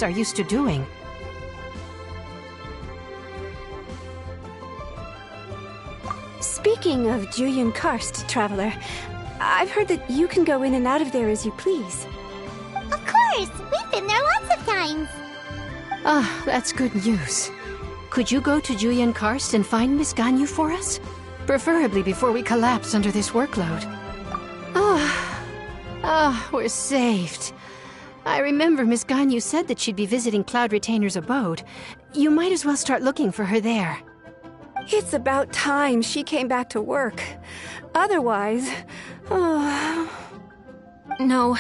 are used to doing. Speaking of Julian Karst, Traveler, I've heard that you can go in and out of there as you please. Of course! We've been there lots of times! Ah, that's good news. Could you go to Julian Karst and find Miss Ganyu for us? Preferably before we collapse under this workload. We're saved. I remember Miss Ganyu said that she'd be visiting Cloud Retainer's abode. You might as well start looking for her there. It's about time she came back to work. Otherwise... No,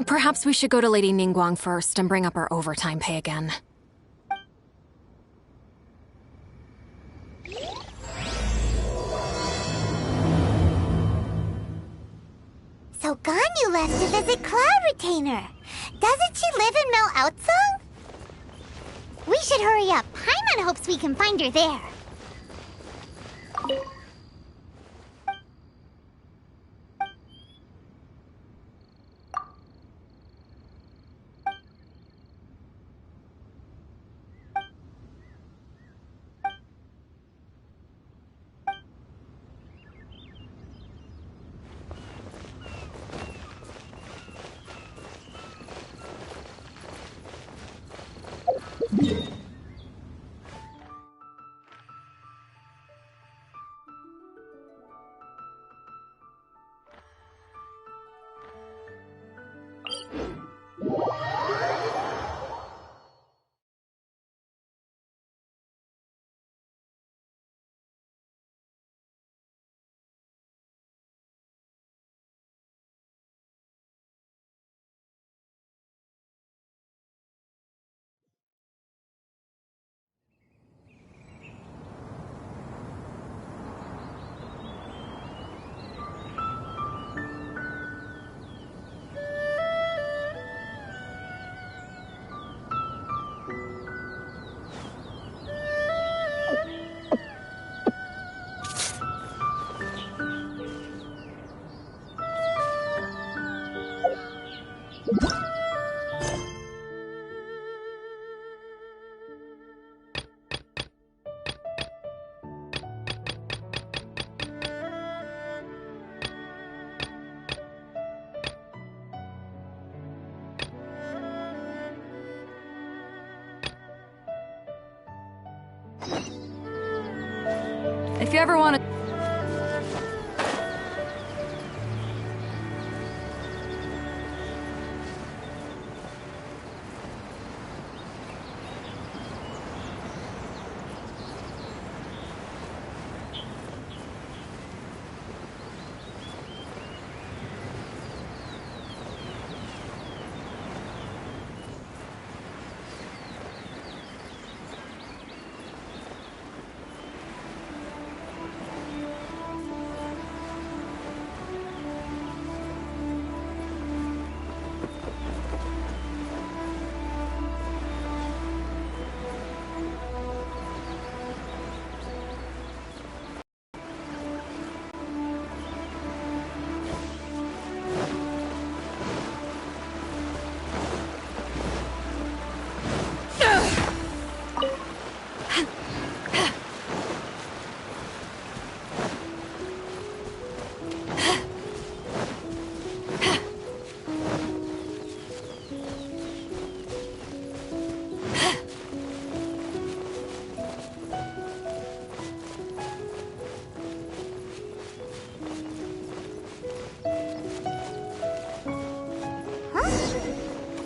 perhaps we should go to Lady Ningguang first and bring up our overtime pay again. So Ganyu left to visit Cloud Retainer. Doesn't she live in Mel Outsong? We should hurry up. Paimon hopes we can find her there. If you ever want to...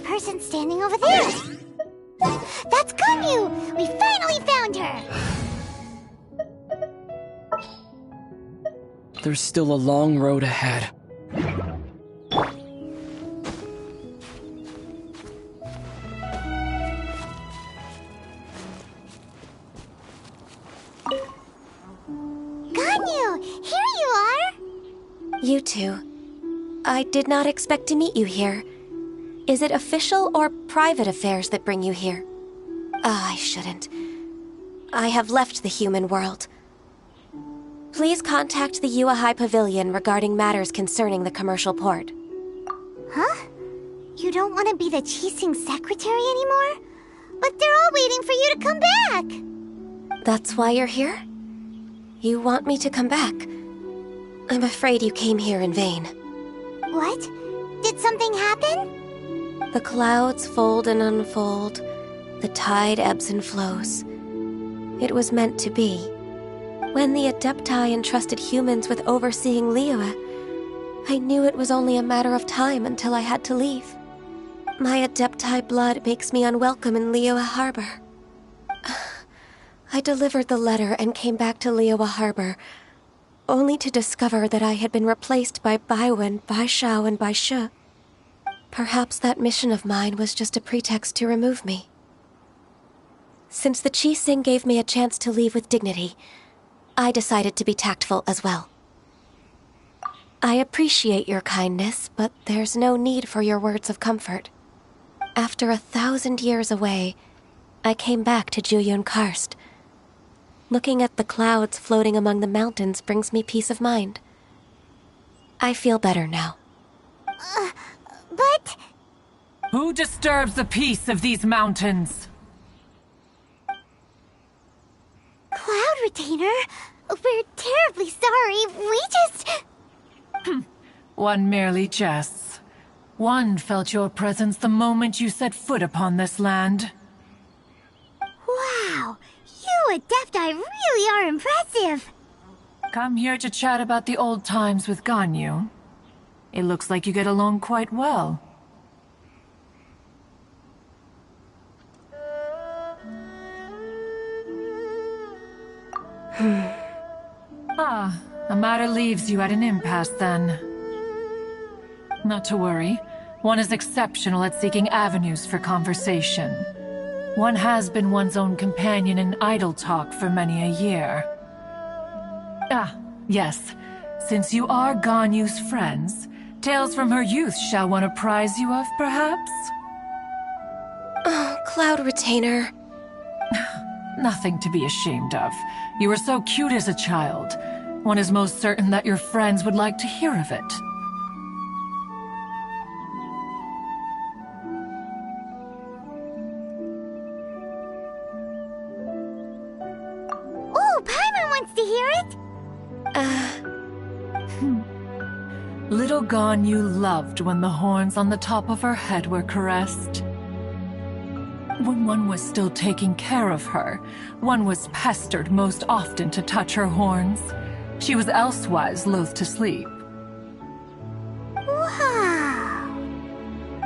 Person standing over there. That's Ganyu! We finally found her! There's still a long road ahead. Ganyu! Here you are! You two. I did not expect to meet you here. Is it official or private affairs that bring you here? I shouldn't. I have left the human world. Please contact the Yuehai Pavilion regarding matters concerning the commercial port. Huh? You don't want to be the Qixing secretary anymore? you to come back. That's why you're here? You want me to come back? I'm afraid you came here in vain. What? Did something happen? The clouds fold and unfold. The tide ebbs and flows. It was meant to be. When the Adepti entrusted humans with overseeing Liyue, I knew it was only a matter of time until I had to leave. My Adepti blood makes me unwelcome in Liyue Harbor. I delivered the letter and came back to Liyue Harbor, only to discover that I had been replaced by Baiwen, Baishao, and Baishu. Perhaps that mission of mine was just a pretext to remove me. Since the Qixing gave me a chance to leave with dignity, I decided to be tactful as well. I appreciate your kindness, but there's no need for your words of comfort. After 1,000 years away, I came back to Jueyun Karst. Looking at the clouds floating among the mountains brings me peace of mind. I feel better now. But... Who disturbs the peace of these mountains? Cloud Retainer, we're terribly sorry. We just... One merely jests. One felt your presence the moment you set foot upon this land. Wow, you Adepti really are impressive. Come here to chat about the old times with Ganyu. It looks like you get along quite well. The matter leaves you at an impasse then. Not to worry. One is exceptional at seeking avenues for conversation. One has been one's own companion in idle talk for many a year. Yes. Since you are Ganyu's friends, tales from her youth shall one apprise you of, perhaps? Oh, Cloud Retainer. Nothing to be ashamed of. You were so cute as a child. One is most certain that your friends would like to hear of it. Oh, Paimon wants to hear it. Little Ganyu loved when the horns on the top of her head were caressed. When one was still taking care of her, one was pestered most often to touch her horns. She was elsewise loath to sleep. Wow.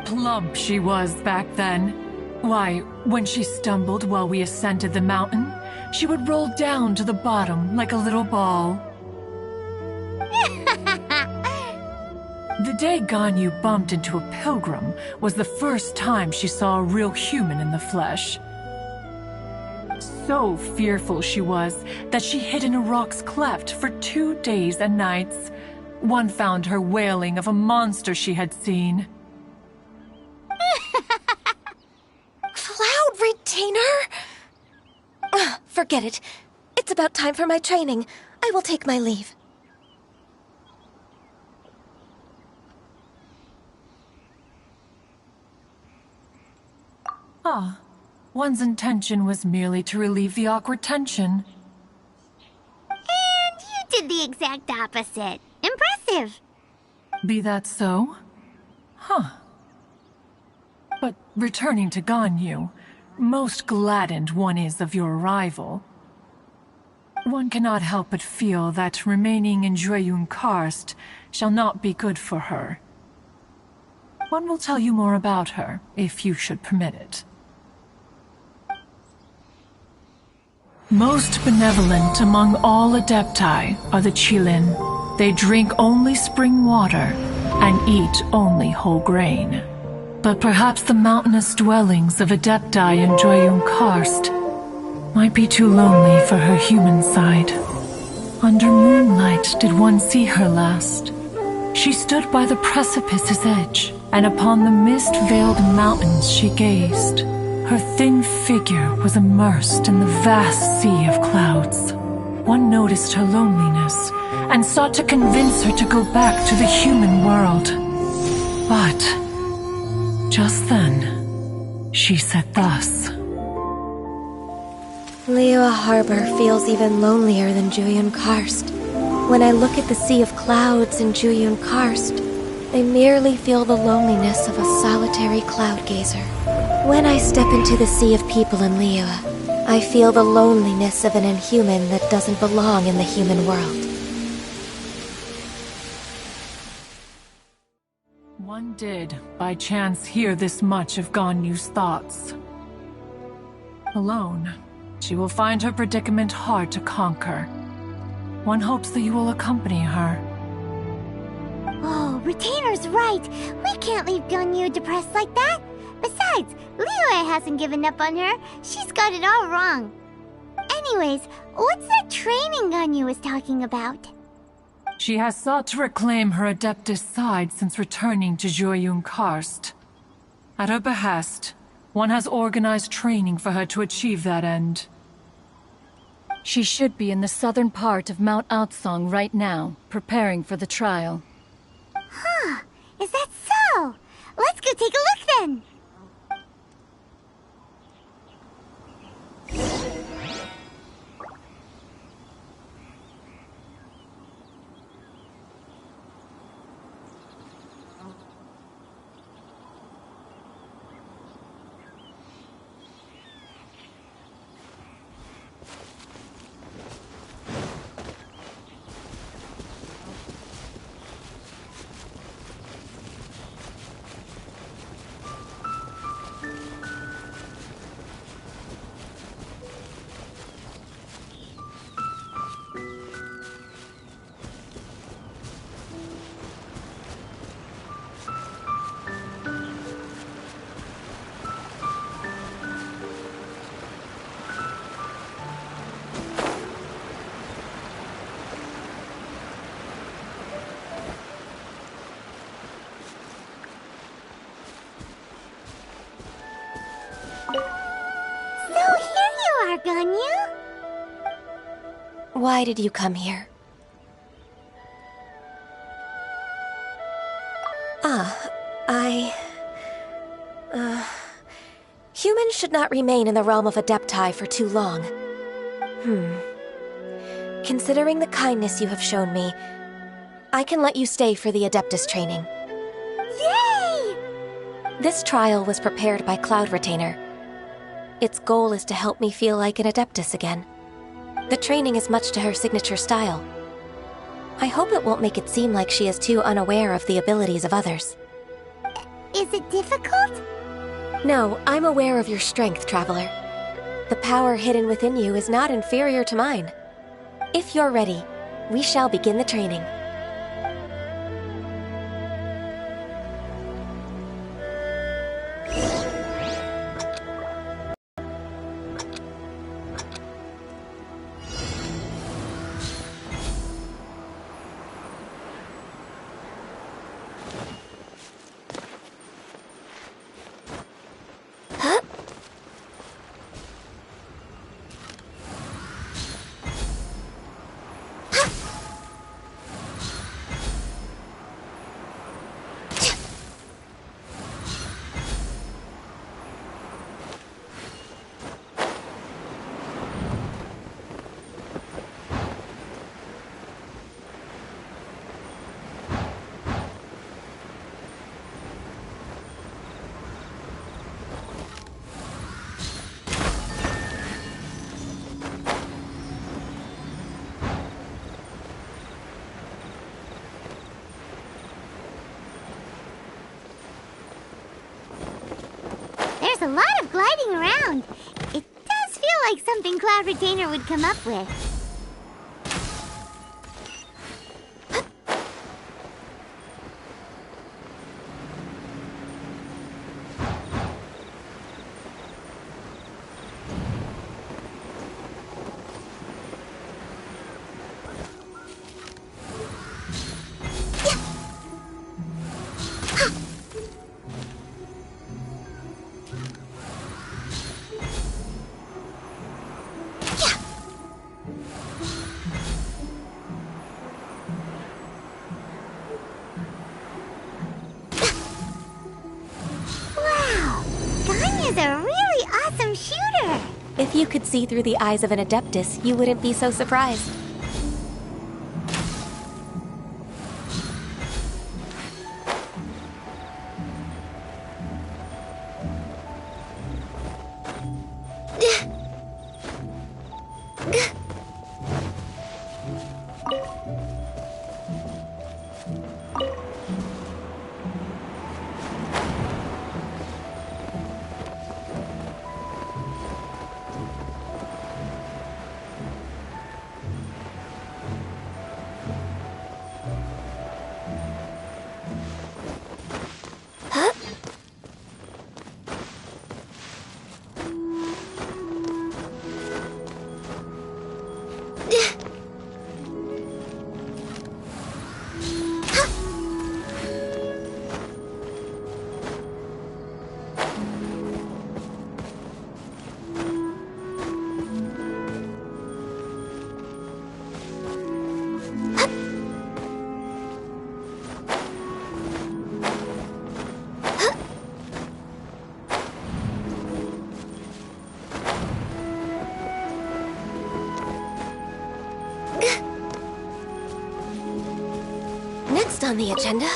Plump she was back then. Why, when she stumbled while we ascended the mountain, she would roll down to the bottom like a little ball. The day Ganyu bumped into a pilgrim was the first time she saw a real human in the flesh. So fearful she was that she hid in a rock's cleft for 2 days and nights. One found her wailing of a monster she had seen. Cloud Retainer? Forget it. It's about time for my training. I will take my leave. One's intention was merely to relieve the awkward tension. And you did the exact opposite. Impressive. Be that so? But returning to Ganyu, most gladdened one is of your arrival. One cannot help but feel that remaining in Jueyun Karst shall not be good for her. One will tell you more about her, if you should permit it. Most benevolent among all Adepti are the Qilin. They drink only spring water and eat only whole grain. But perhaps the mountainous dwellings of Adepti in Jueyun Karst might be too lonely for her human side. Under moonlight did one see her last. She stood by the precipice's edge, and upon the mist-veiled mountains she gazed. Her thin figure was immersed in the vast sea of clouds. One noticed her loneliness and sought to convince her to go back to the human world. But just then, she said thus. Liyue Harbor feels even lonelier than Jueyun Karst. When I look at the sea of clouds in Jueyun Karst, I merely feel the loneliness of a solitary cloud gazer. When I step into the sea of people in Liyue, I feel the loneliness of an inhuman that doesn't belong in the human world. One did, by chance, hear this much of Ganyu's thoughts. Alone, she will find her predicament hard to conquer. One hopes that you will accompany her. Oh, Retainer's right. We can't leave Ganyu depressed like that. Besides, Liyue hasn't given up on her. She's got it all wrong. Anyways, what's that training Ganyu was talking about? She has sought to reclaim her Adeptus side since returning to Jueyun Karst. At her behest, one has organized training for her to achieve that end. She should be in the southern part of Mount Aotsong right now, preparing for the trial. Huh, is that so? Let's go take a look then! Ganyu? Why did you come here? Humans should not remain in the realm of Adepti for too long. Considering the kindness you have shown me, I can let you stay for the Adeptus training. Yay! This trial was prepared by Cloud Retainer. Its goal is to help me feel like an Adeptus again. The training is much to her signature style. I hope it won't make it seem like she is too unaware of the abilities of others. Is it difficult? No, I'm aware of your strength, Traveler. The power hidden within you is not inferior to mine. If you're ready, we shall begin the training. There's a lot of gliding around. It does feel like something Cloud Retainer would come up with. If you could see through the eyes of an Adeptus, you wouldn't be so surprised. Next on the agenda...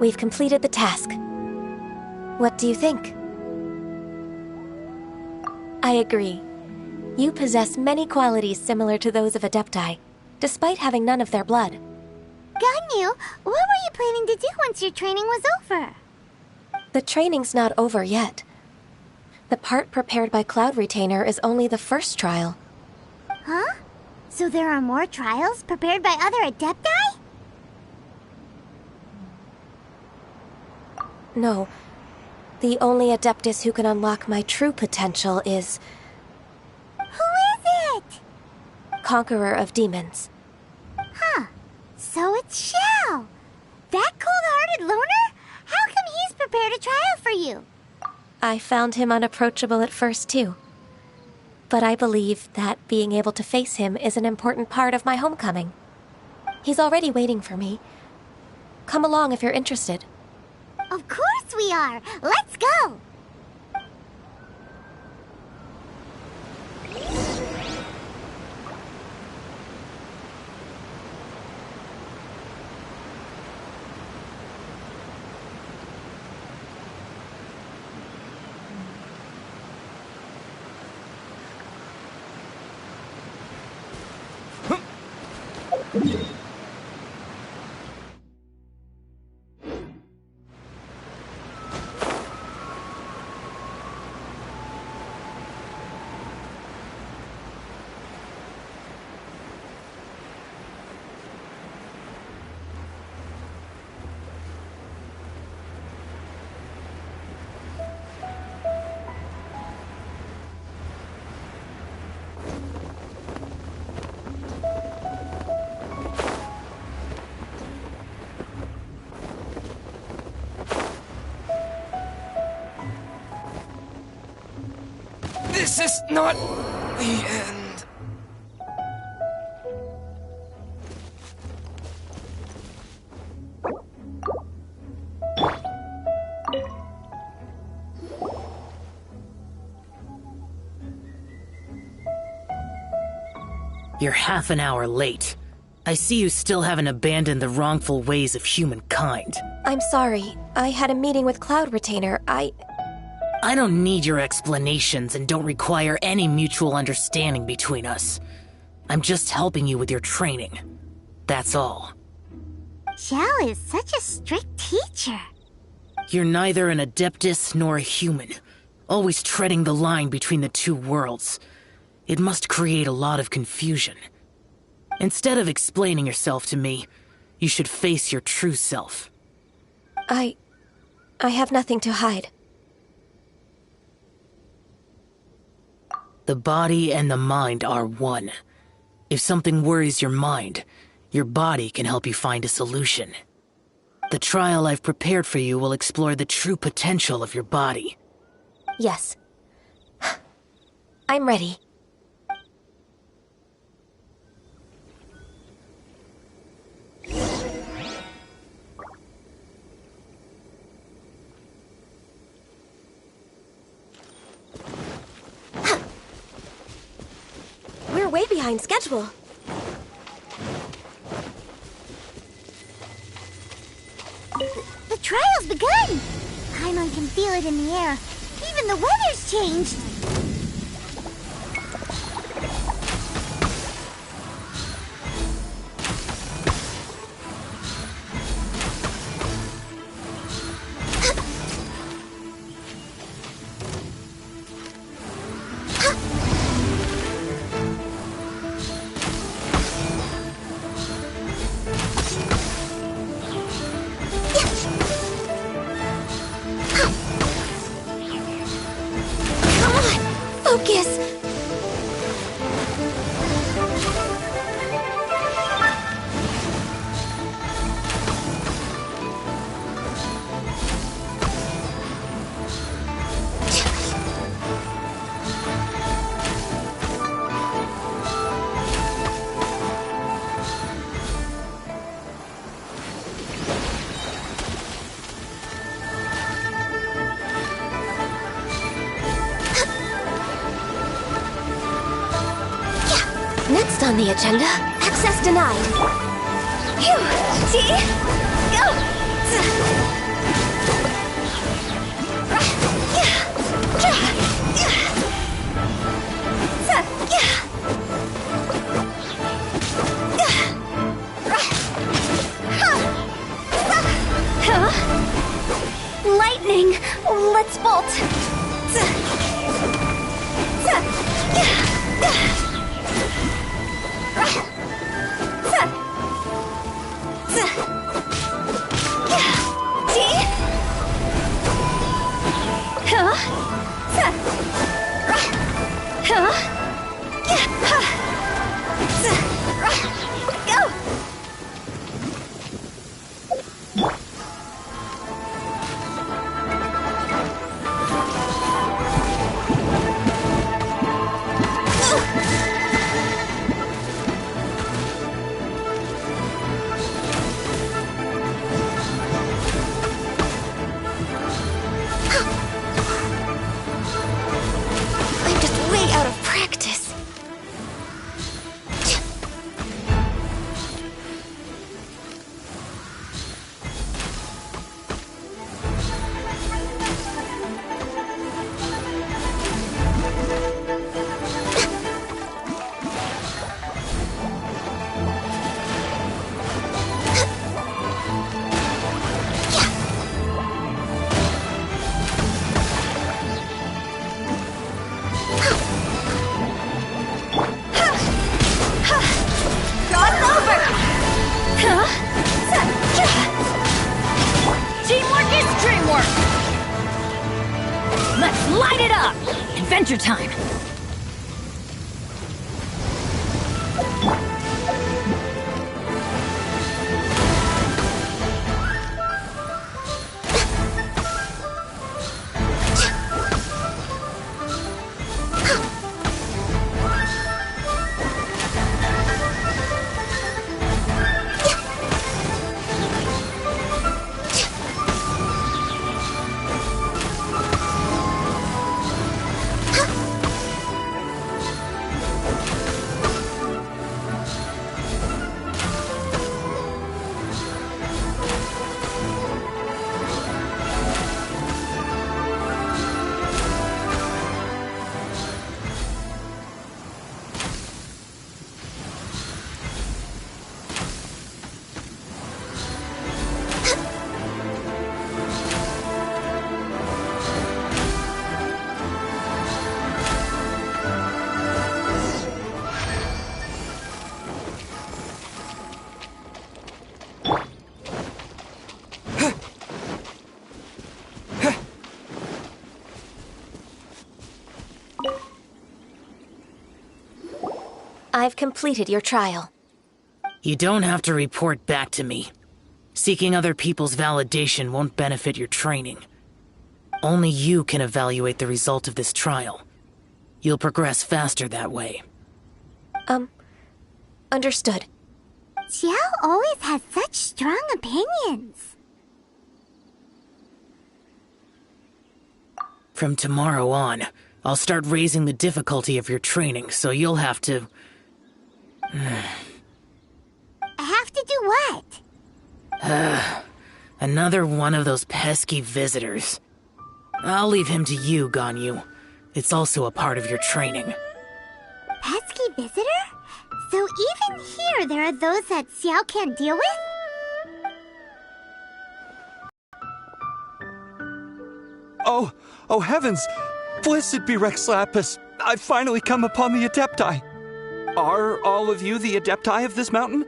We've completed the task. What do you think? I agree. You possess many qualities similar to those of Adepti, despite having none of their blood. Ganyu, what were you planning to do once your training was over? The training's not over yet. The part prepared by Cloud Retainer is only the first trial. Huh? So there are more trials prepared by other Adepti? No. The only Adeptus who can unlock my true potential is... Who is it? Conqueror of Demons. Huh. So it's Xiao. That cold-hearted loner? How come he's prepared a trial for you? I found him unapproachable at first, too. But I believe that being able to face him is an important part of my homecoming. He's already waiting for me. Come along if you're interested. Of course we are! Let's go! This is not the end. You're half an hour late. I see you still haven't abandoned the wrongful ways of humankind. I'm sorry. I had a meeting with Cloud Retainer. I don't need your explanations and don't require any mutual understanding between us. I'm just helping you with your training. That's all. Xiao is such a strict teacher. You're neither an Adeptus nor a human, always treading the line between the two worlds. It must create a lot of confusion. Instead of explaining yourself to me, you should face your true self. I have nothing to hide. The body and the mind are one. If something worries your mind, your body can help you find a solution. The trial I've prepared for you will explore the true potential of your body. Yes. I'm ready. We're way behind schedule. The trial's begun! Paimon can feel it in the air. Even the weather's changed! Focus! Next on the agenda, access denied. Phew! See? Go! Lightning! Let's bolt! I'm just way out of practice. Teamwork is dreamwork! Let's light it up! Adventure time! I've completed your trial. You don't have to report back to me. Seeking other people's validation won't benefit your training. Only you can evaluate the result of this trial. You'll progress faster that way. Understood. Xiao always has such strong opinions. From tomorrow on, I'll start raising the difficulty of your training, so you'll have to... Have to do what? Another one of those pesky visitors. I'll leave him to you, Ganyu. It's also a part of your training. Pesky visitor? So even here there are those that Xiao can't deal with? Oh heavens! Blessed be Rex Lapis! I've finally come upon the Adepti! Are all of you the Adepti of this mountain?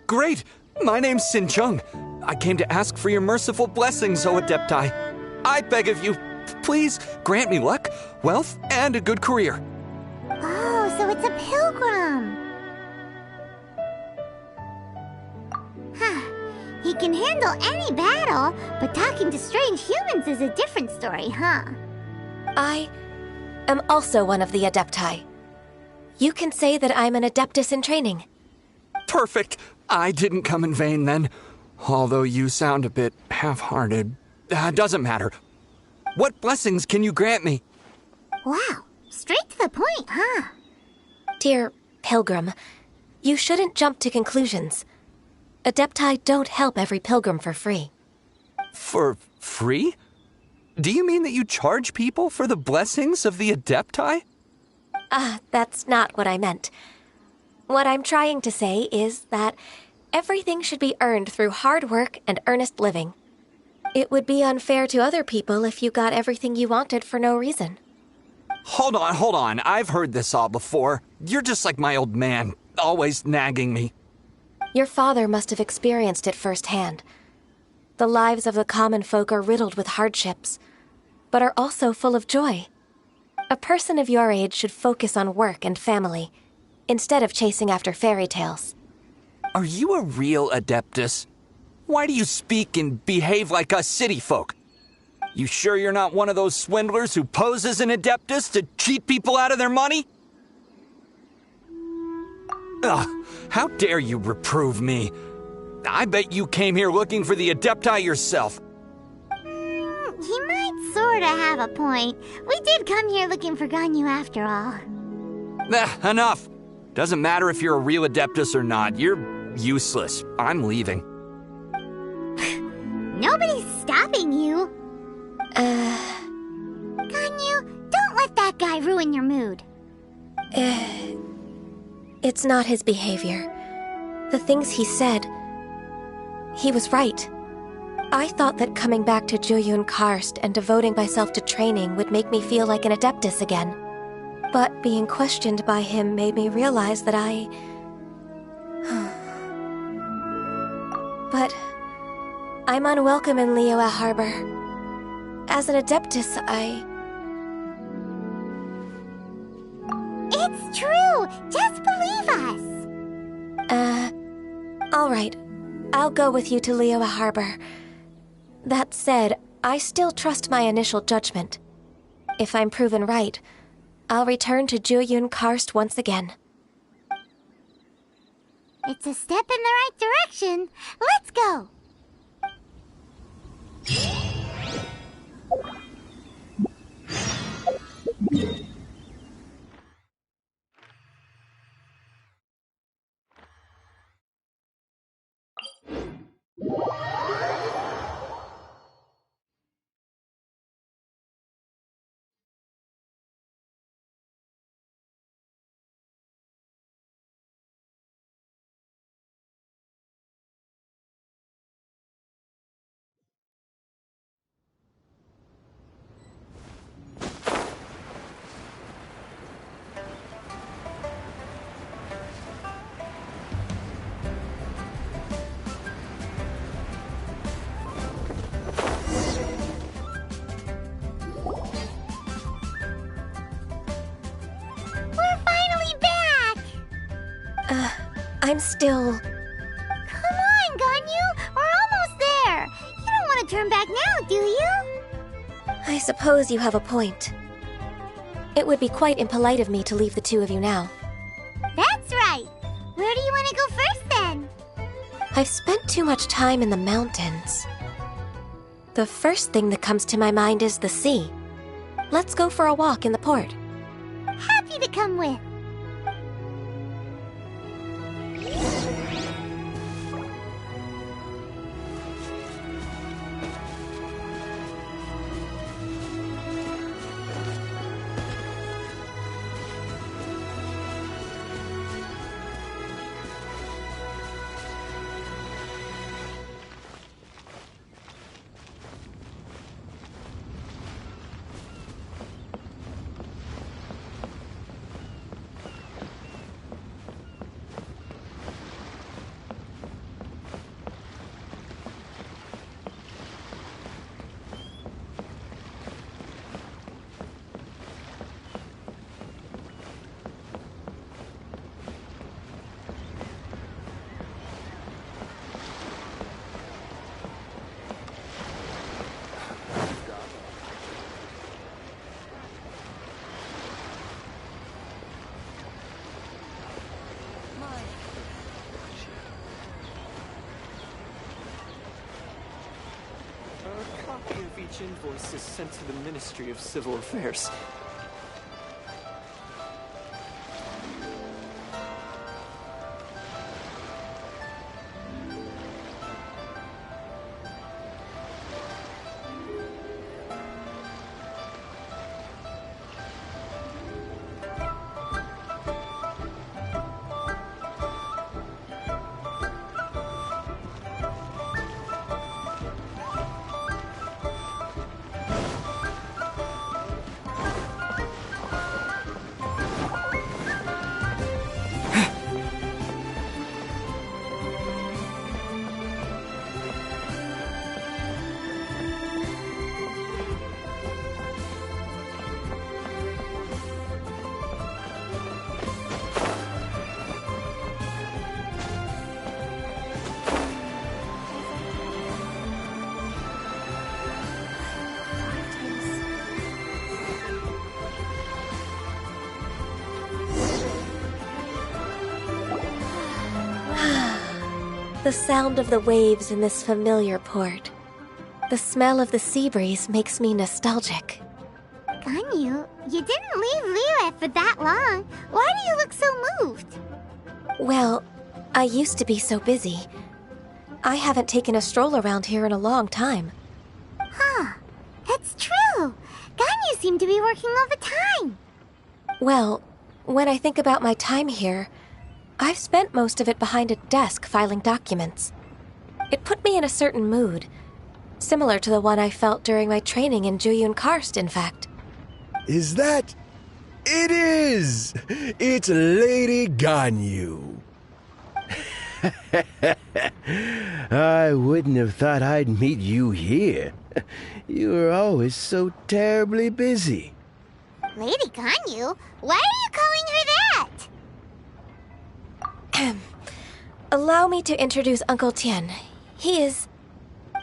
Great! My name's Sin Chung. I came to ask for your merciful blessings, O Adepti. I beg of you, please grant me luck, wealth, and a good career. Oh, so it's a pilgrim. He can handle any battle, but talking to strange humans is a different story, huh? I am also one of the Adepti. You can say that I'm an Adeptus in training. Perfect. I didn't come in vain then. Although you sound a bit half-hearted. Doesn't matter. What blessings can you grant me? Wow, straight to the point, huh? Dear Pilgrim, you shouldn't jump to conclusions. Adepti don't help every pilgrim for free. For free? Do you mean that you charge people for the blessings of the Adepti? That's not what I meant. What I'm trying to say is that everything should be earned through hard work and earnest living. It would be unfair to other people if you got everything you wanted for no reason. Hold on. I've heard this all before. You're just like my old man, always nagging me. Your father must have experienced it firsthand. The lives of the common folk are riddled with hardships, but are also full of joy. A person of your age should focus on work and family, instead of chasing after fairy tales. Are you a real Adeptus? Why do you speak and behave like us city folk? You sure you're not one of those swindlers who pose as an Adeptus to cheat people out of their money? Ugh, how dare you reprove me? I bet you came here looking for the Adepti yourself. He might sorta have a point. We did come here looking for Ganyu after all. Enough. Doesn't matter if you're a real Adeptus or not. You're useless. I'm leaving. Nobody's stopping you. Ganyu, don't let that guy ruin your mood. It's not his behavior. The things he said, he was right. I thought that coming back to Jueyun Karst and devoting myself to training would make me feel like an Adeptus again. But being questioned by him made me realize that But I'm unwelcome in Liyue Harbor. As an Adeptus, It's true! Just believe us! All right. I'll go with you to Liyue Harbor. That said, I still trust my initial judgment. If I'm proven right, I'll return to Jueyun Karst once again. It's a step in the right direction. Let's go! I'm still... Come on, Ganyu! We're almost there! You don't want to turn back now, do you? I suppose you have a point. It would be quite impolite of me to leave the two of you now. That's right. Where do you want to go first, then? I've spent too much time in the mountains. The first thing that comes to my mind is the sea. Let's go for a walk in the port. Happy to come with. A copy of each invoice is sent to the Ministry of Civil Affairs. The sound of the waves in this familiar port. The smell of the sea breeze makes me nostalgic. Ganyu, you didn't leave Liyue for that long. Why do you look so moved? Well, I used to be so busy. I haven't taken a stroll around here in a long time. Huh. That's true. Ganyu seemed to be working all the time. Well, when I think about my time here, I've spent most of it behind a desk filing documents. It put me in a certain mood, similar to the one I felt during my training in Jueyun Karst, in fact. Is that... It is! It's Lady Ganyu. I wouldn't have thought I'd meet you here. You were always so terribly busy. Lady Ganyu? Why are you calling her that? Allow me to introduce Uncle Tian. He is...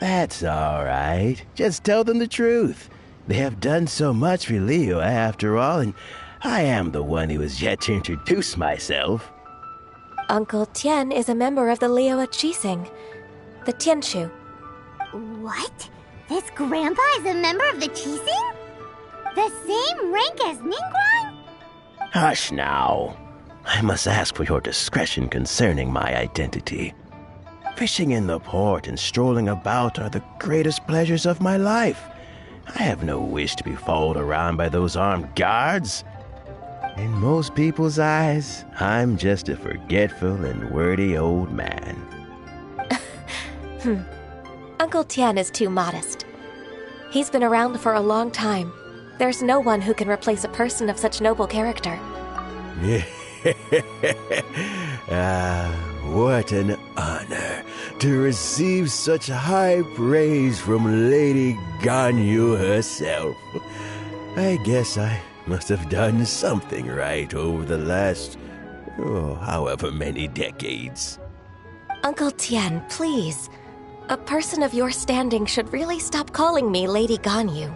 That's all right. Just tell them the truth. They have done so much for Liyue after all, and I am the one who has yet to introduce myself. Uncle Tian is a member of the Liyue Qixing, the Tianshu. What? This grandpa is a member of the Qixing? The same rank as Ningguang? Hush now. I must ask for your discretion concerning my identity. Fishing in the port and strolling about are the greatest pleasures of my life. I have no wish to be followed around by those armed guards. In most people's eyes, I'm just a forgetful and wordy old man. Uncle Tian is too modest. He's been around for a long time. There's no one who can replace a person of such noble character. What an honor to receive such high praise from Lady Ganyu herself. I guess I must have done something right over the last, however many decades. Uncle Tian, please. A person of your standing should really stop calling me Lady Ganyu.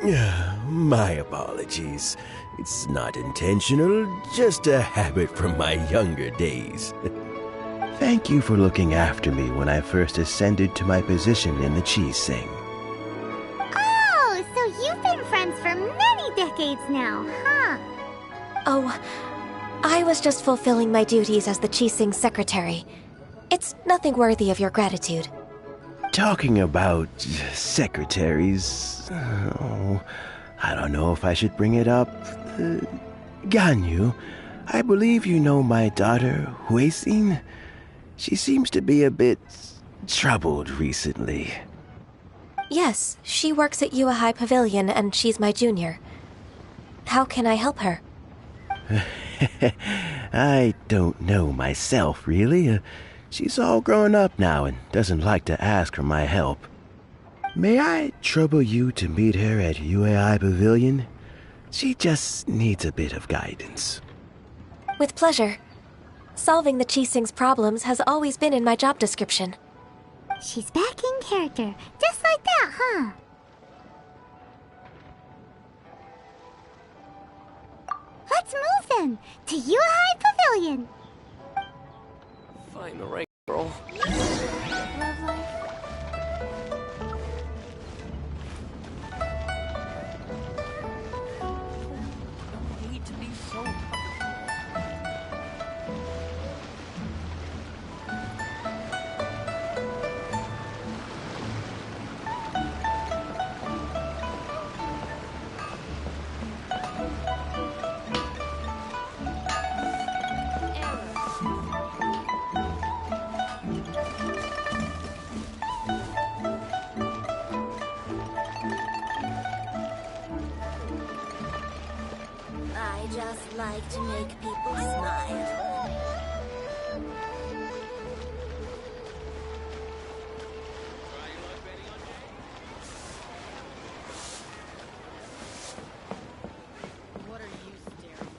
My apologies. It's not intentional, just a habit from my younger days. Thank you for looking after me when I first ascended to my position in the cheese sing. Oh, so you've been friends for many decades now, huh? Oh, I was just fulfilling my duties as the Qixing secretary. It's nothing worthy of your gratitude. Talking about secretaries... I don't know if I should bring it up. Ganyu, I believe you know my daughter, Huixin. She seems to be a bit troubled recently. Yes, she works at Yua High Pavilion and she's my junior. How can I help her? I don't know myself, really. She's all grown up now and doesn't like to ask for my help. May I trouble you to meet her at UAI Pavilion? She just needs a bit of guidance. With pleasure. Solving the Qixing's problems has always been in my job description. She's back in character, just like that, huh? Let's move then, to UAI Pavilion. Find the right girl. I just like to make people smile. What are you staring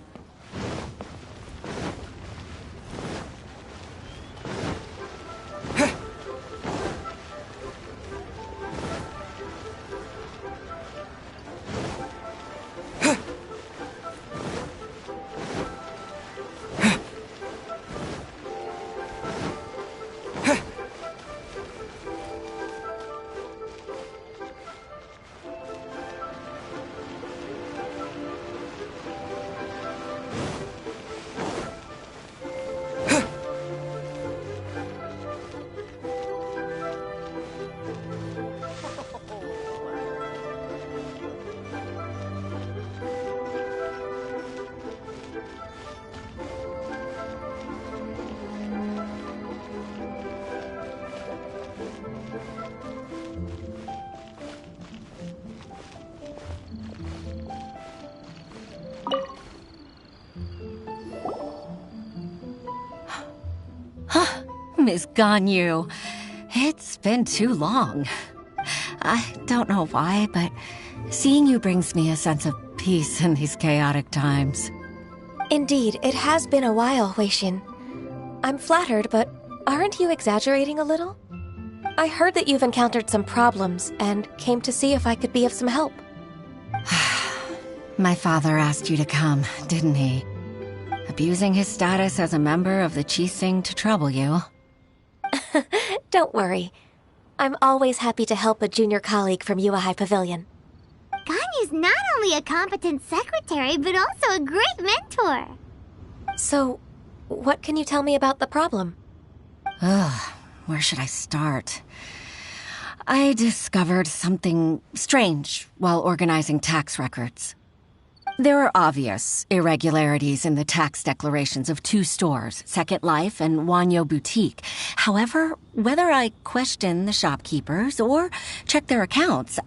Miss Ganyu, it's been too long. I don't know why, but seeing you brings me a sense of peace in these chaotic times. Indeed, it has been a while, Huixin. I'm flattered, but aren't you exaggerating a little? I heard that you've encountered some problems and came to see if I could be of some help. My father asked you to come, didn't he? Abusing his status as a member of the Qixing to trouble you. Don't worry. I'm always happy to help a junior colleague from Yua High Pavilion. Ganyu's not only a competent secretary, but also a great mentor. So, what can you tell me about the problem? Ugh, where should I start? I discovered something strange while organizing tax records. There are obvious irregularities in the tax declarations of two stores, Second Life and Wanyo Boutique. However, whether I question the shopkeepers or check their accounts,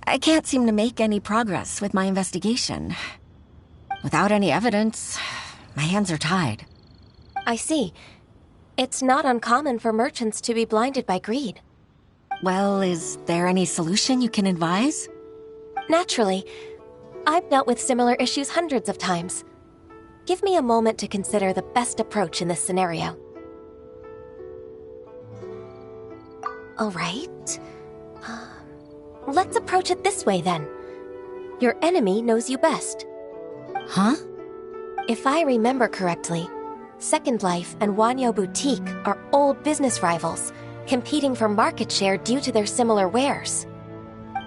I can't seem to make any progress with my investigation. Without any evidence, my hands are tied. I see. It's not uncommon for merchants to be blinded by greed. Well, is there any solution you can advise? Naturally. I've dealt with similar issues hundreds of times. Give me a moment to consider the best approach in this scenario. All right. Let's approach it this way then. Your enemy knows you best. Huh? If I remember correctly, Second Life and Wanyo Boutique are old business rivals, competing for market share due to their similar wares.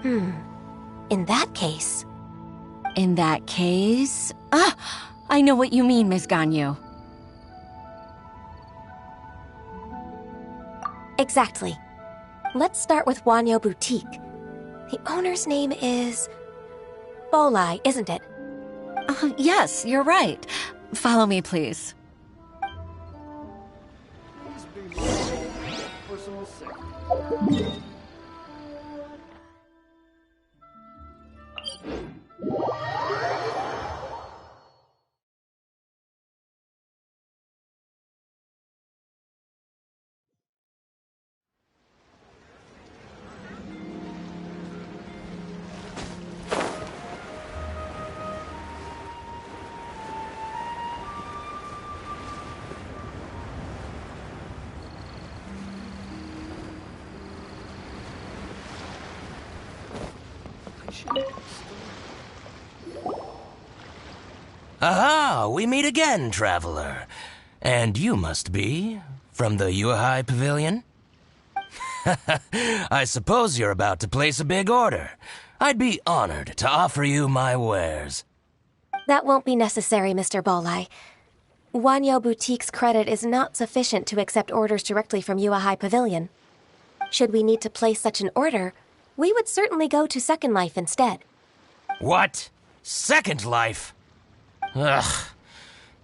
In that case... In that case... I know what you mean, Miss Ganyu. Exactly. Let's start with Wanyo Boutique. The owner's name is... Bolai, isn't it? Yes, you're right. Follow me, please. Aha! We meet again, traveler. And you must be from the Yuehai Pavilion? I suppose you're about to place a big order. I'd be honored to offer you my wares. That won't be necessary, Mr. Bolai. Wanyo Boutique's credit is not sufficient to accept orders directly from Yuehai Pavilion. Should we need to place such an order, we would certainly go to Second Life instead. What? Second Life? Ugh.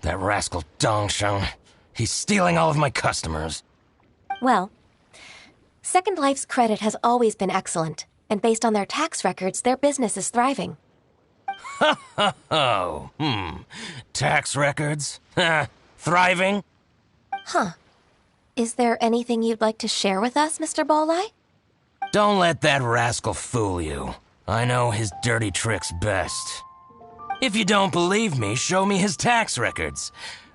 That rascal Dongsheng. He's stealing all of my customers. Well, Second Life's credit has always been excellent, and based on their tax records, their business is thriving. Tax records? Thriving? Huh. Is there anything you'd like to share with us, Mr. Bolai? Don't let that rascal fool you. I know his dirty tricks best. If you don't believe me, show me his tax records.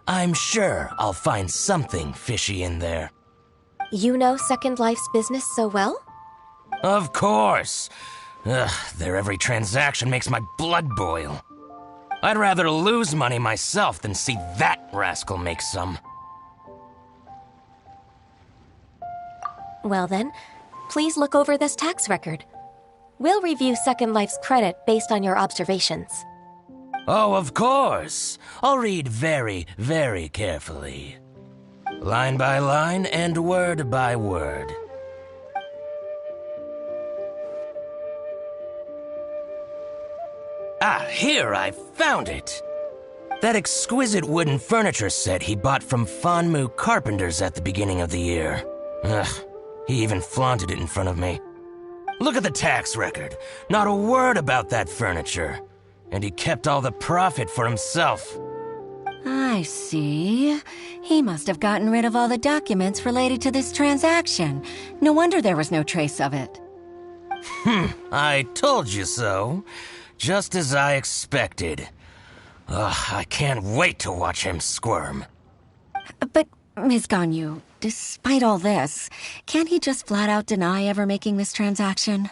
I'm sure I'll find something fishy in there. You know Second Life's business so well? Of course. Ugh, their every transaction makes my blood boil. I'd rather lose money myself than see that rascal make some. Well then, please look over this tax record. We'll review Second Life's credit based on your observations. Oh, of course. I'll read very, very carefully. Line by line and word by word. Ah, here, I found it. That exquisite wooden furniture set he bought from Fanmu Carpenters at the beginning of the year. Ugh, he even flaunted it in front of me. Look at the tax record. Not a word about that furniture. And he kept all the profit for himself. I see. He must have gotten rid of all the documents related to this transaction. No wonder there was no trace of it. I told you so. Just as I expected. Ugh, I can't wait to watch him squirm. But, Ms. Ganyu, despite all this, can't he just flat out deny ever making this transaction?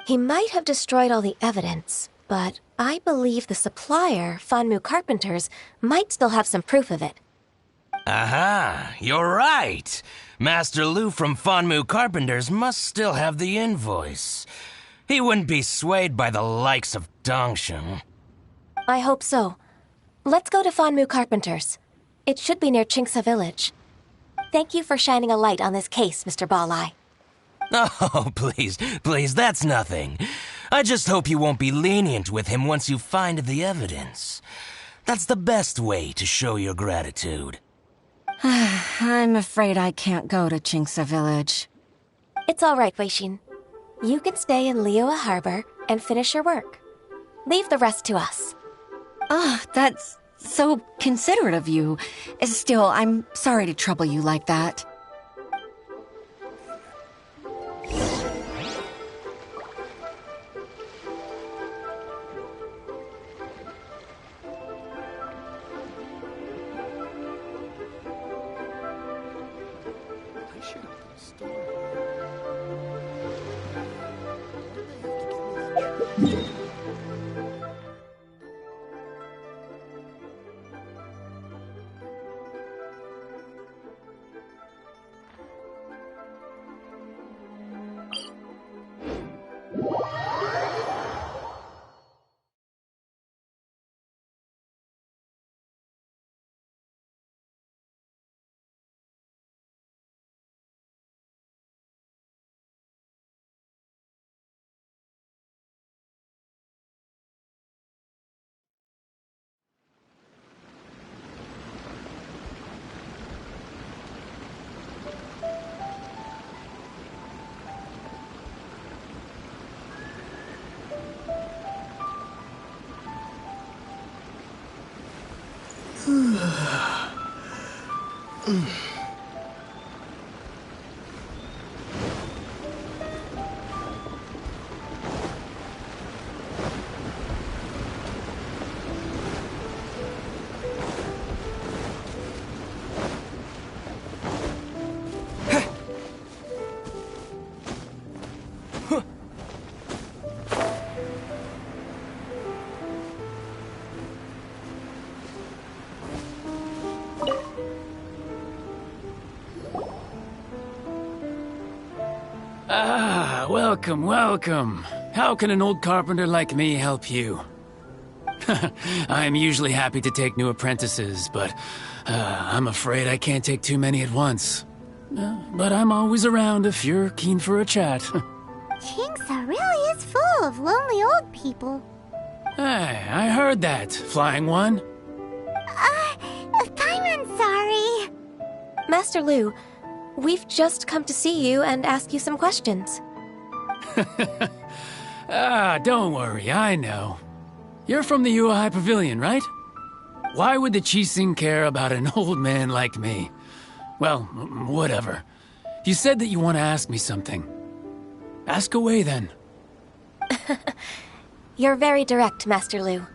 He might have destroyed all the evidence, but I believe the supplier, Fanmu Carpenters, might still have some proof of it. Aha, you're right. Master Lu from Fanmu Carpenters must still have the invoice. He wouldn't be swayed by the likes of Dongsheng. I hope so. Let's go to Fanmu Carpenters. It should be near Chingsa Village. Thank you for shining a light on this case, Mr. Bolai. Oh, please, that's nothing. I just hope you won't be lenient with him once you find the evidence. That's the best way to show your gratitude. I'm afraid I can't go to Chingsa Village. It's all right, Weishin. You can stay in Liyue Harbor and finish your work. Leave the rest to us. That's so considerate of you. Still, I'm sorry to trouble you like that. Ah, welcome, welcome. How can an old carpenter like me help you? I'm usually happy to take new apprentices, but I'm afraid I can't take too many at once. But I'm always around if you're keen for a chat. Kingsa really is full of lonely old people. Hey, I heard that, Flying One. Paimon's sorry. Master Lu, we've just come to see you and ask you some questions. Don't worry, I know. You're from the Yuehai Pavilion, right? Why would the Qixing care about an old man like me? Well, whatever. You said that you want to ask me something. Ask away, then. You're very direct, Master Lu.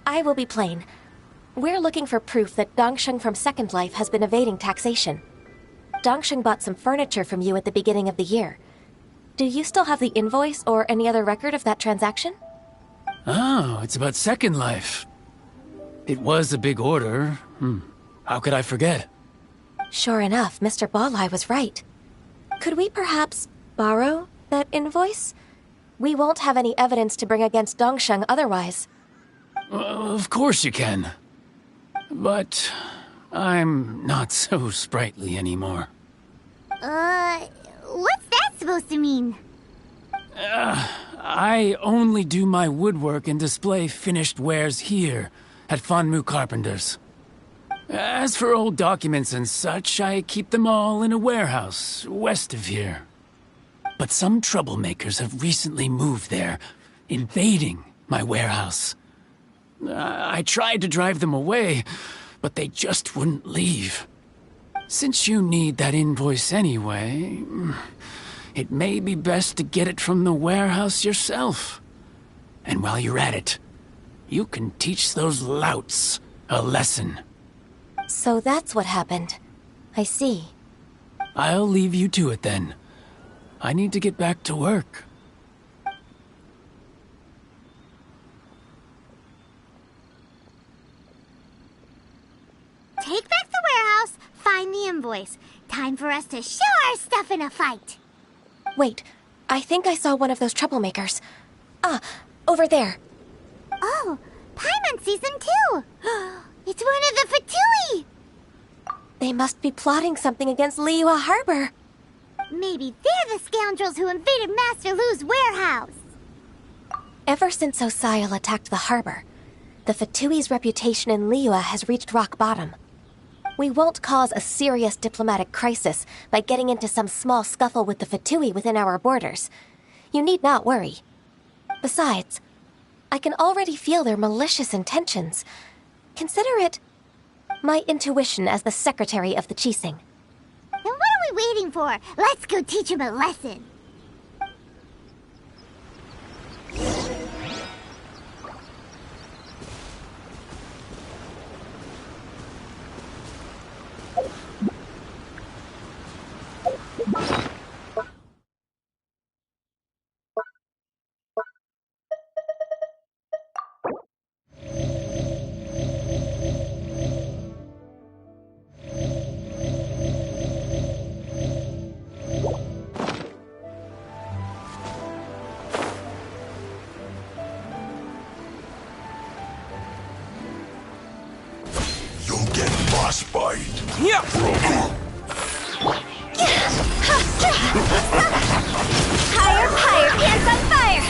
I will be plain. We're looking for proof that Dongsheng from Second Life has been evading taxation. Dongsheng bought some furniture from you at the beginning of the year. Do you still have the invoice or any other record of that transaction? Oh, it's about Second Life. It was a big order. How could I forget? Sure enough, Mr. Balai was right. Could we perhaps borrow that invoice? We won't have any evidence to bring against Dongsheng otherwise. Of course you can. But I'm not so sprightly anymore. What's that supposed to mean? I only do my woodwork and display finished wares here at Fanmu Carpenters. As for old documents and such, I keep them all in a warehouse west of here. But some troublemakers have recently moved there, invading my warehouse. I tried to drive them away, but they just wouldn't leave. Since you need that invoice anyway, it may be best to get it from the warehouse yourself. And while you're at it, you can teach those louts a lesson. So that's what happened. I see. I'll leave you to it then. I need to get back to work. Take back the warehouse, find the invoice. Time for us to show our stuff in a fight. Wait, I think I saw one of those troublemakers. Over there. Oh, Paimon sees them too. It's one of the Fatui. They must be plotting something against Liyue Harbor. Maybe they're the scoundrels who invaded Master Lu's warehouse. Ever since Osial attacked the harbor, the Fatui's reputation in Liyue has reached rock bottom. We won't cause a serious diplomatic crisis by getting into some small scuffle with the Fatui within our borders. You need not worry. Besides, I can already feel their malicious intentions. Consider it my intuition as the secretary of the Qixing. Then what are we waiting for? Let's go teach him a lesson. Higher, higher, pants on fire!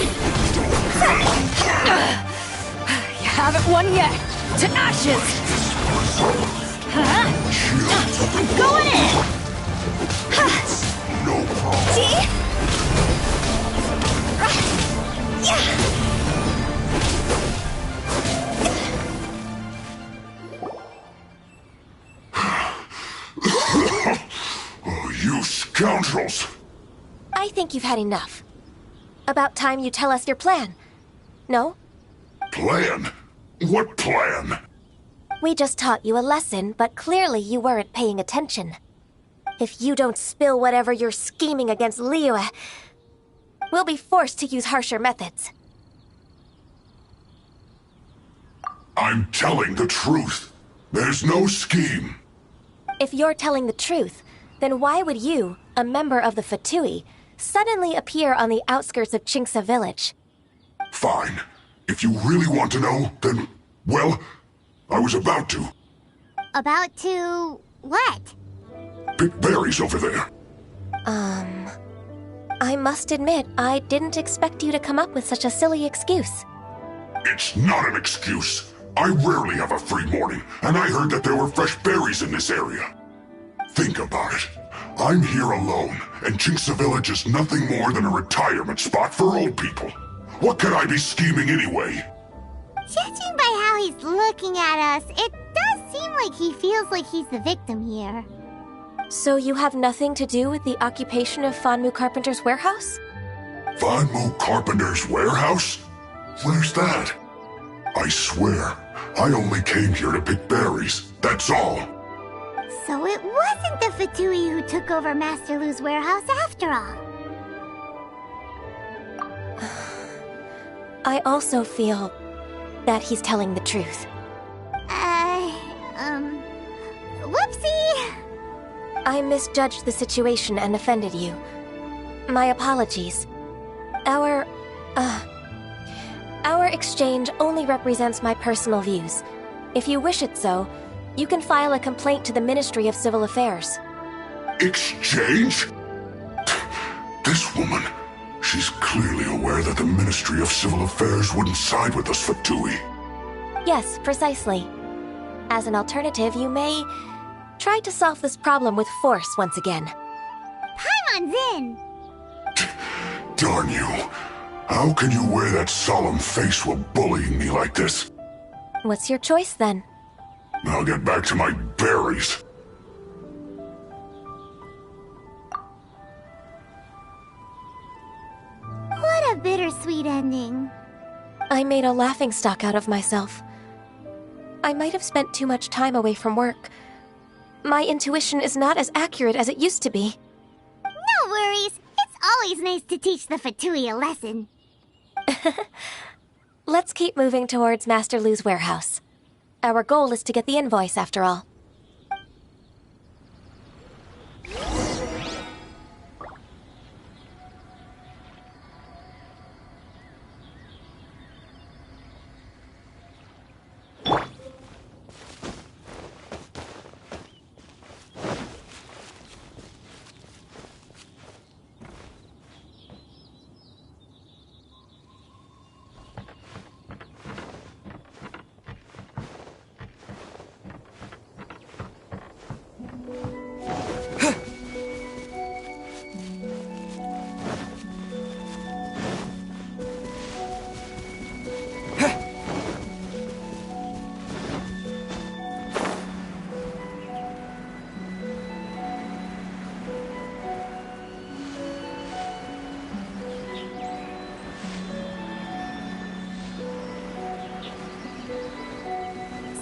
You haven't won yet! To ashes! I'm going in! scoundrels! I think you've had enough. About time you tell us your plan. No? Plan? What plan? We just taught you a lesson, but clearly you weren't paying attention. If you don't spill whatever you're scheming against Liyue, we'll be forced to use harsher methods. I'm telling the truth. There's no scheme. If you're telling the truth, then why would you, a member of the Fatui, suddenly appear on the outskirts of Chinksa village? Fine. If you really want to know, then, well, I was about to. About to... what? Pick berries over there. I must admit, I didn't expect you to come up with such a silly excuse. It's not an excuse. I rarely have a free morning, and I heard that there were fresh berries in this area. Think about it. I'm here alone, and Chinksa Village is nothing more than a retirement spot for old people. What could I be scheming anyway? Judging by how he's looking at us, it does seem like he feels like he's the victim here. So you have nothing to do with the occupation of Fanmu Carpenter's warehouse? Fanmu Carpenter's warehouse? Where's that? I swear, I only came here to pick berries, that's all. So it wasn't the Fatui who took over Master Lu's warehouse after all. I also feel that he's telling the truth. Whoopsie! I misjudged the situation and offended you. My apologies. Our exchange only represents my personal views. If you wish it so, you can file a complaint to the Ministry of Civil Affairs. Exchange? This woman, she's clearly aware that the Ministry of Civil Affairs wouldn't side with us Fatui. Yes, precisely. As an alternative, you may try to solve this problem with force once again. Paimon's in! Darn you. How can you wear that solemn face while bullying me like this? What's your choice, then? I'll get back to my berries. What a bittersweet ending. I made a laughingstock out of myself. I might have spent too much time away from work. My intuition is not as accurate as it used to be. No worries. It's always nice to teach the Fatui a lesson. Let's keep moving towards Master Lu's warehouse. Our goal is to get the invoice, after all.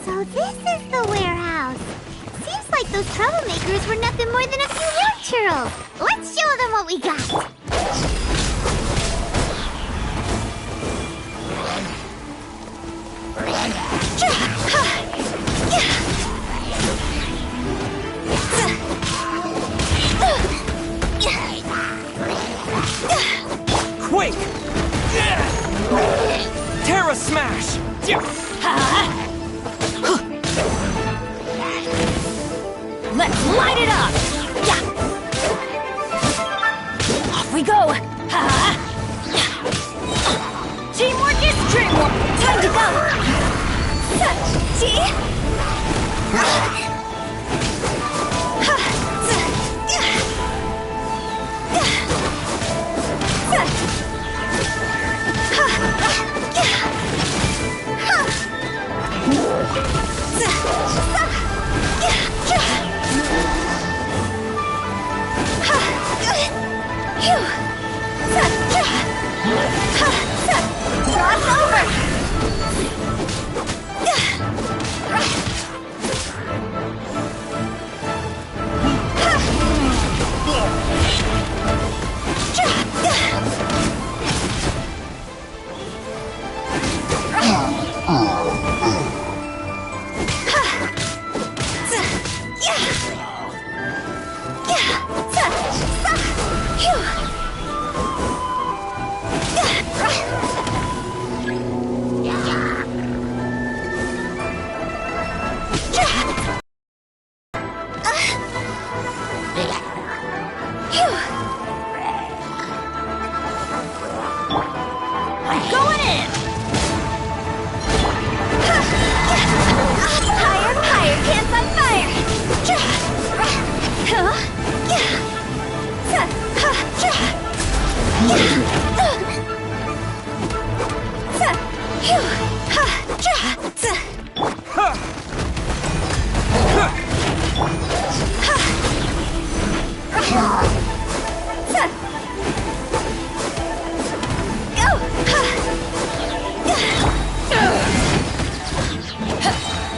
So this is the warehouse. Seems like those troublemakers were nothing more than a few young churls. Let's show them what we got. Quake! Terra Smash! Let's light it up! Off we go! Teamwork is dreamwork! Time to go! Cross over!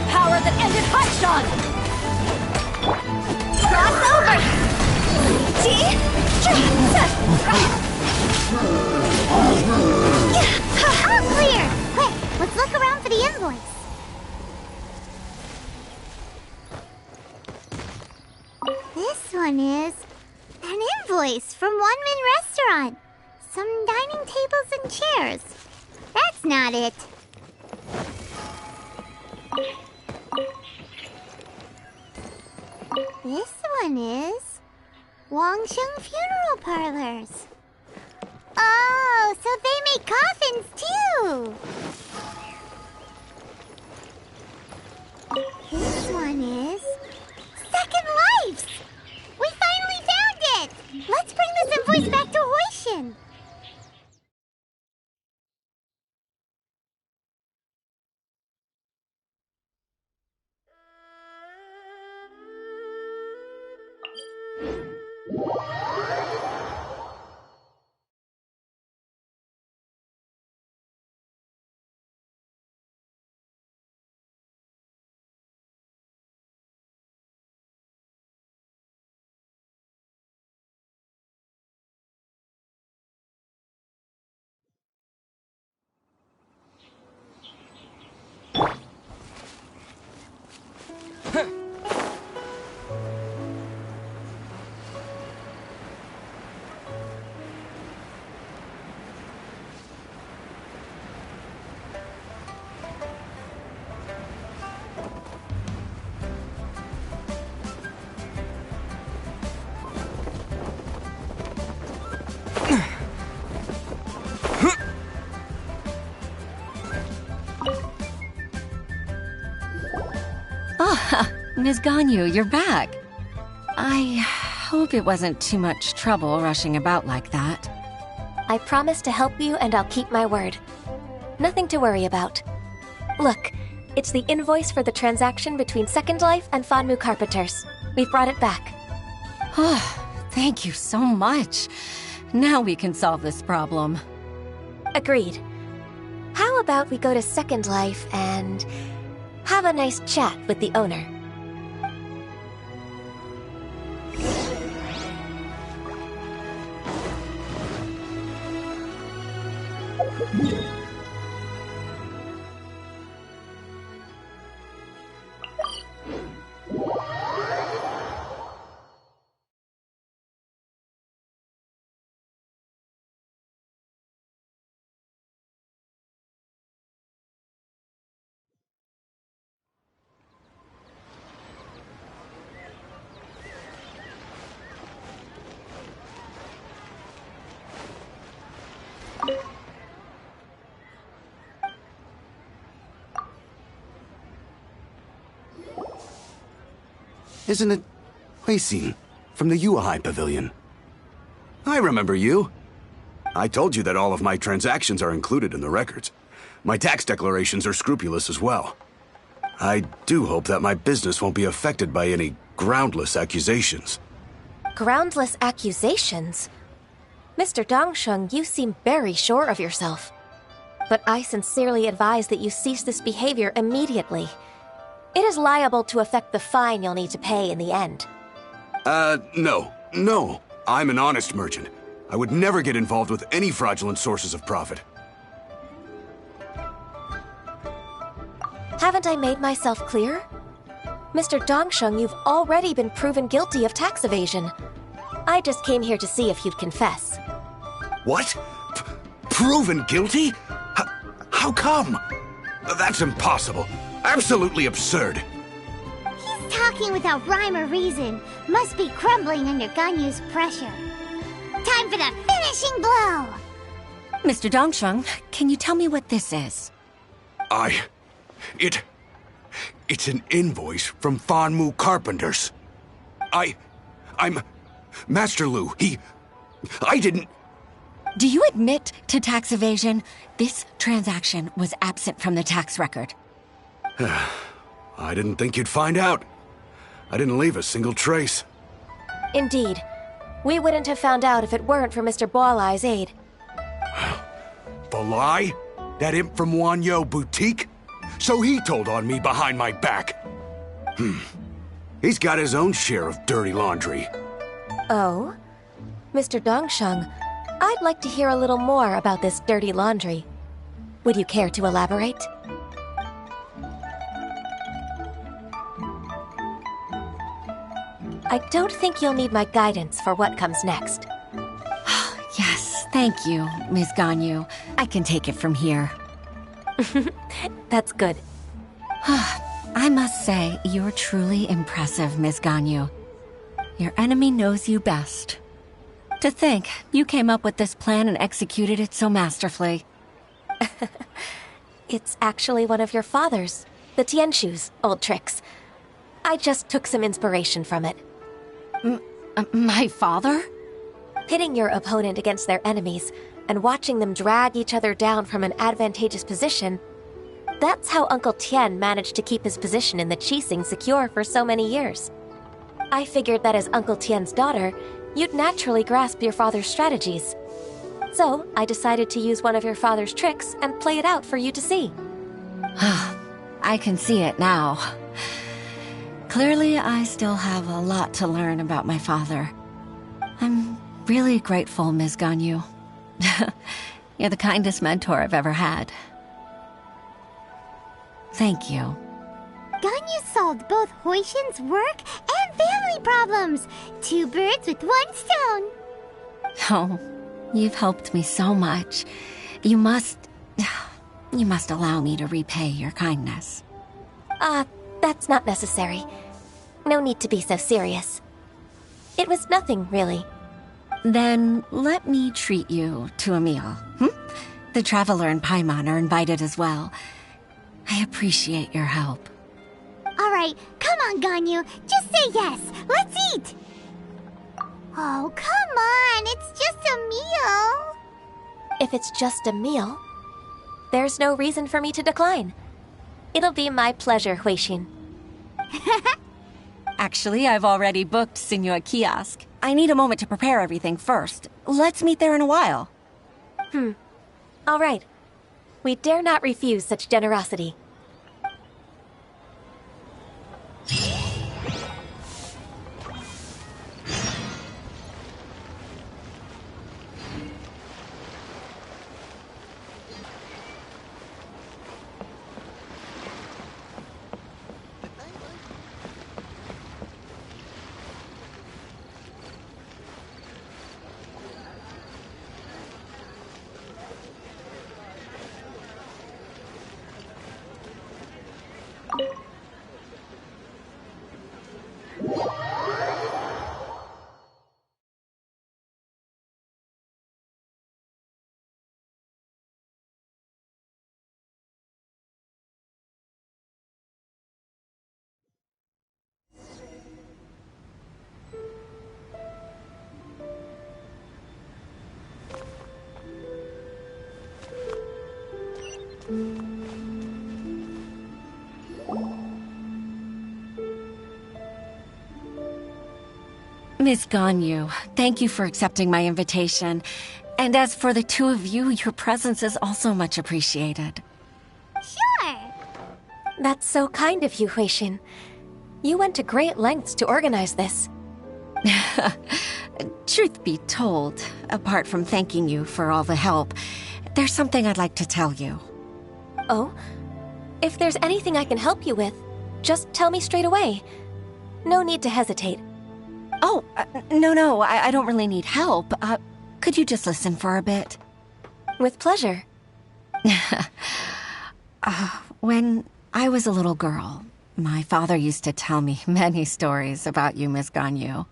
Power that ended hotshot! Cross over! All clear! Quick, let's look around for the invoice. This one is an invoice from One Min Restaurant. Some dining tables and chairs. That's not it. This one is Wangsheng Funeral Parlors. Oh, so they make coffins too. This one is Second Lives. We finally found it. Let's bring this invoice back to Hoishin. Ah, Ms. Ganyu, you're back. I hope it wasn't too much trouble rushing about like that. I promise to help you and I'll keep my word. Nothing to worry about. Look, it's the invoice for the transaction between Second Life and Fanmu Carpenters. We've brought it back. Oh, thank you so much. Now we can solve this problem. Agreed. How about we go to Second Life and have a nice chat with the owner? Isn't it Huixin from the Yuehai Pavilion? I remember you. I told you that all of my transactions are included in the records. My tax declarations are scrupulous as well. I do hope that my business won't be affected by any groundless accusations. Groundless accusations? Mr. Dongsheng, you seem very sure of yourself. But I sincerely advise that you cease this behavior immediately. It is liable to affect the fine you'll need to pay in the end. No. I'm an honest merchant. I would never get involved with any fraudulent sources of profit. Haven't I made myself clear? Mr. Dongsheng, you've already been proven guilty of tax evasion. I just came here to see if you'd confess. What? Proven guilty? How come? That's impossible. Absolutely absurd. He's talking without rhyme or reason. Must be crumbling under Ganyu's pressure. Time for the finishing blow! Mr. Dongsheng, can you tell me what this is? It's an invoice from Fanmu Carpenters. I'm Master Lu. I didn't... Do you admit to tax evasion? This transaction was absent from the tax record. I didn't think you'd find out. I didn't leave a single trace. Indeed. We wouldn't have found out if it weren't for Mr. Boalai's aid. Balai? That imp from Wanyo Boutique? So he told on me behind my back. He's got his own share of dirty laundry. Oh? Mr. Dongsheng, I'd like to hear a little more about this dirty laundry. Would you care to elaborate? I don't think you'll need my guidance for what comes next. Yes, thank you, Ms. Ganyu. I can take it from here. That's good. I must say, you're truly impressive, Ms. Ganyu. Your enemy knows you best. To think, you came up with this plan and executed it so masterfully. It's actually one of your father's, the Tianshu's, old tricks. I just took some inspiration from it. My father? Pitting your opponent against their enemies and watching them drag each other down from an advantageous position, that's how Uncle Tian managed to keep his position in the Qixing secure for so many years. I figured that as Uncle Tian's daughter, you'd naturally grasp your father's strategies. So, I decided to use one of your father's tricks and play it out for you to see. I can see it now. Clearly, I still have a lot to learn about my father. I'm really grateful, Ms. Ganyu. You're the kindest mentor I've ever had. Thank you. Ganyu solved both Huixin's work and family problems. 2 birds with 1 stone. Oh, you've helped me so much. You must allow me to repay your kindness. That's not necessary. No need to be so serious. It was nothing, really. Then let me treat you to a meal. The Traveler and Paimon are invited as well. I appreciate your help. All right, come on, Ganyu. Just say yes. Let's eat. Oh, come on. It's just a meal. If it's just a meal, there's no reason for me to decline. It'll be my pleasure, Huixin. Actually, I've already booked Signor Kiosk. I need a moment to prepare everything first. Let's meet there in a while. All right. We dare not refuse such generosity. Miss Ganyu, thank you for accepting my invitation. And as for the two of you, your presence is also much appreciated. Sure. That's so kind of you, Huixin. You went to great lengths to organize this. Truth be told, apart from thanking you for all the help, there's something I'd like to tell you. Oh? If there's anything I can help you with, just tell me straight away. No need to hesitate. Oh, no, I don't really need help. Could you just listen for a bit? With pleasure. When I was a little girl, my father used to tell me many stories about you, Miss Ganyu.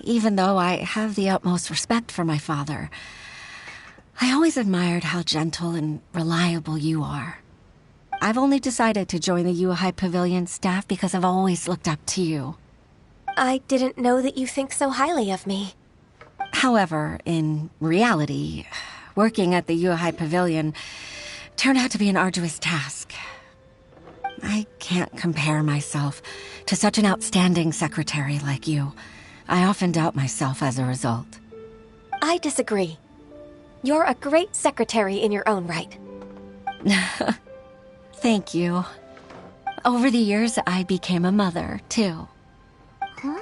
Even though I have the utmost respect for my father, I always admired how gentle and reliable you are. I've only decided to join the Yuhai Pavilion staff because I've always looked up to you. I didn't know that you think so highly of me. However, in reality, working at the Yuhai Pavilion turned out to be an arduous task. I can't compare myself to such an outstanding secretary like you. I often doubt myself as a result. I disagree. You're a great secretary in your own right. Thank you. Over the years, I became a mother, too. Huh?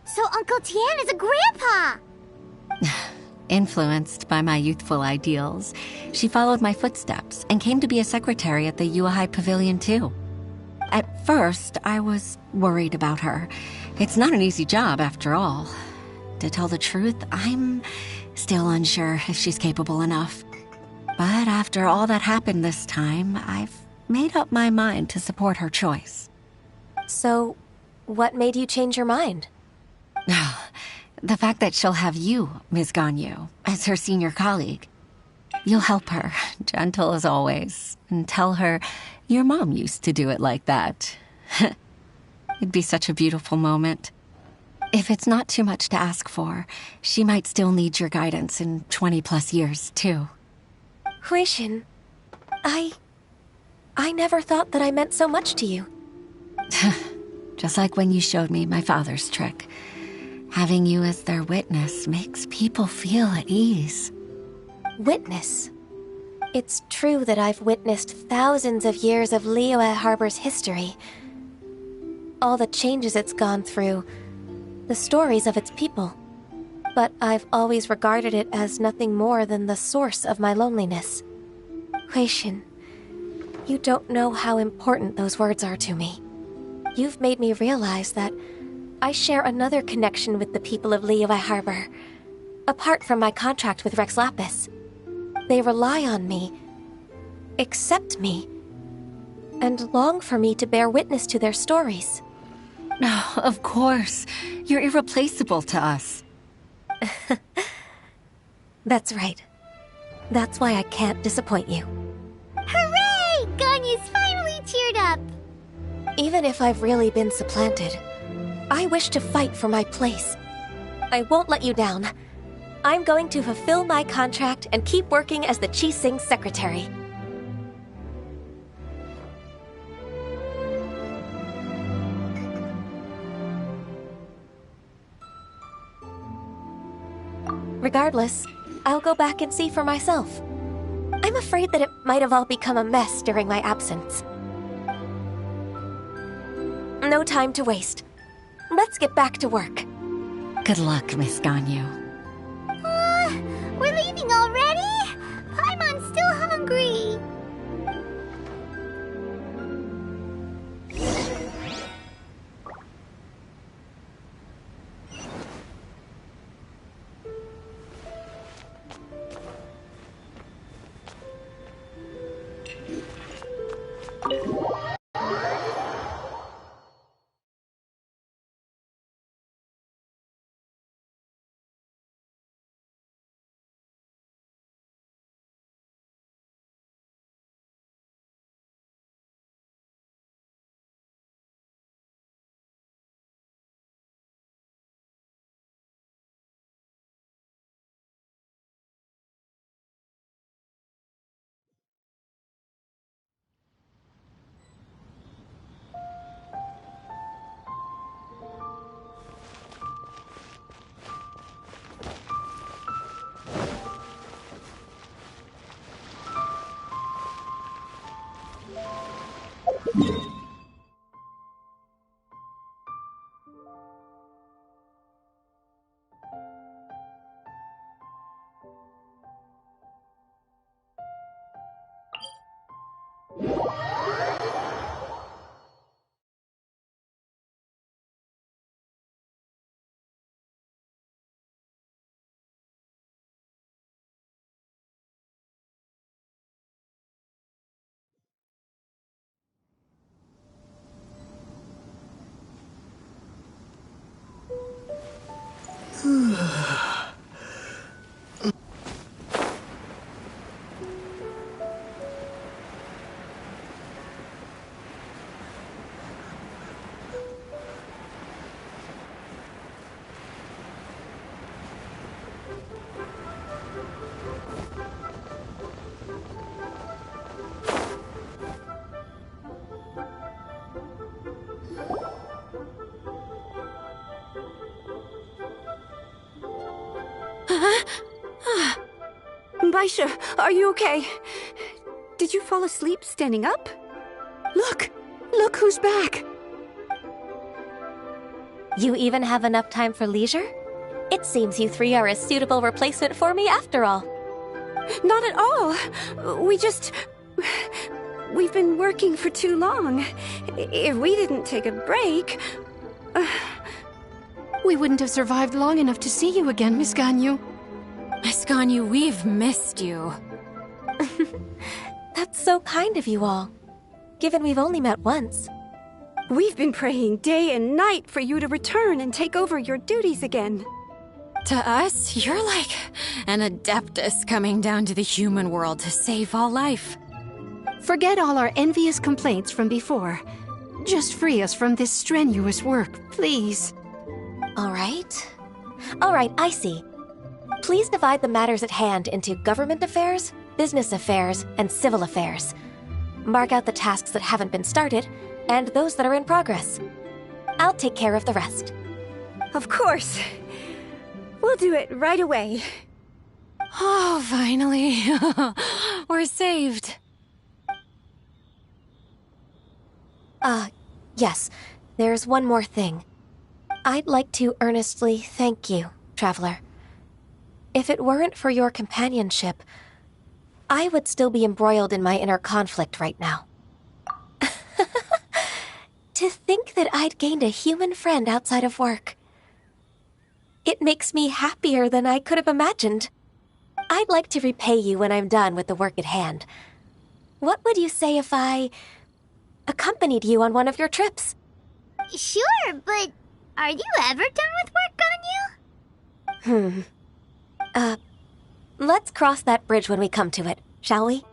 So Uncle Tian is a grandpa! Influenced by my youthful ideals, she followed my footsteps and came to be a secretary at the Yuhai Pavilion, too. At first, I was worried about her. It's not an easy job, after all. To tell the truth, I'm still unsure if she's capable enough. But after all that happened this time, I've made up my mind to support her choice. So, what made you change your mind? The fact that she'll have you, Ms. Ganyu, as her senior colleague. You'll help her, gentle as always, and tell her your mom used to do it like that. It'd be such a beautiful moment. If it's not too much to ask for, she might still need your guidance in 20+ years, too. Huixin, I never thought that I meant so much to you. Just like when you showed me my father's trick. Having you as their witness makes people feel at ease. Witness? It's true that I've witnessed thousands of years of Liyue Harbor's history. All the changes it's gone through, the stories of its people. But I've always regarded it as nothing more than the source of my loneliness. Huixin, you don't know how important those words are to me. You've made me realize that I share another connection with the people of Liyue Harbor, apart from my contract with Rex Lapis. They rely on me, accept me, and long for me to bear witness to their stories. Oh, of course. You're irreplaceable to us. That's right. That's why I can't disappoint you. Hooray! Ganyu's finally cheered up! Even if I've really been supplanted, I wish to fight for my place. I won't let you down. I'm going to fulfill my contract and keep working as the Qixing secretary. Regardless, I'll go back and see for myself. I'm afraid that it might have all become a mess during my absence. No time to waste. Let's get back to work. Good luck, Miss Ganyu. We're leaving already? Paimon's still hungry. Baisha, are you okay? Did you fall asleep standing up? Look! Look who's back! You even have enough time for leisure? It seems you three are a suitable replacement for me after all. Not at all. We've been working for too long. If we didn't take a break... We wouldn't have survived long enough to see you again, Miss Ganyu. Miss Ganyu, we've missed you. That's so kind of you all, given we've only met once. We've been praying day and night for you to return and take over your duties again. To us, you're like an adeptus coming down to the human world to save all life. Forget all our envious complaints from before. Just free us from this strenuous work, please. All right, I see. Please divide the matters at hand into government affairs, business affairs, and civil affairs. Mark out the tasks that haven't been started, and those that are in progress. I'll take care of the rest. Of course. We'll do it right away. Oh, finally. We're saved. Yes. There's one more thing. I'd like to earnestly thank you, Traveler. If it weren't for your companionship, I would still be embroiled in my inner conflict right now. To think that I'd gained a human friend outside of work. It makes me happier than I could have imagined. I'd like to repay you when I'm done with the work at hand. What would you say if I accompanied you on one of your trips? Sure, but are you ever done with work, Ganyu? Let's cross that bridge when we come to it, shall we?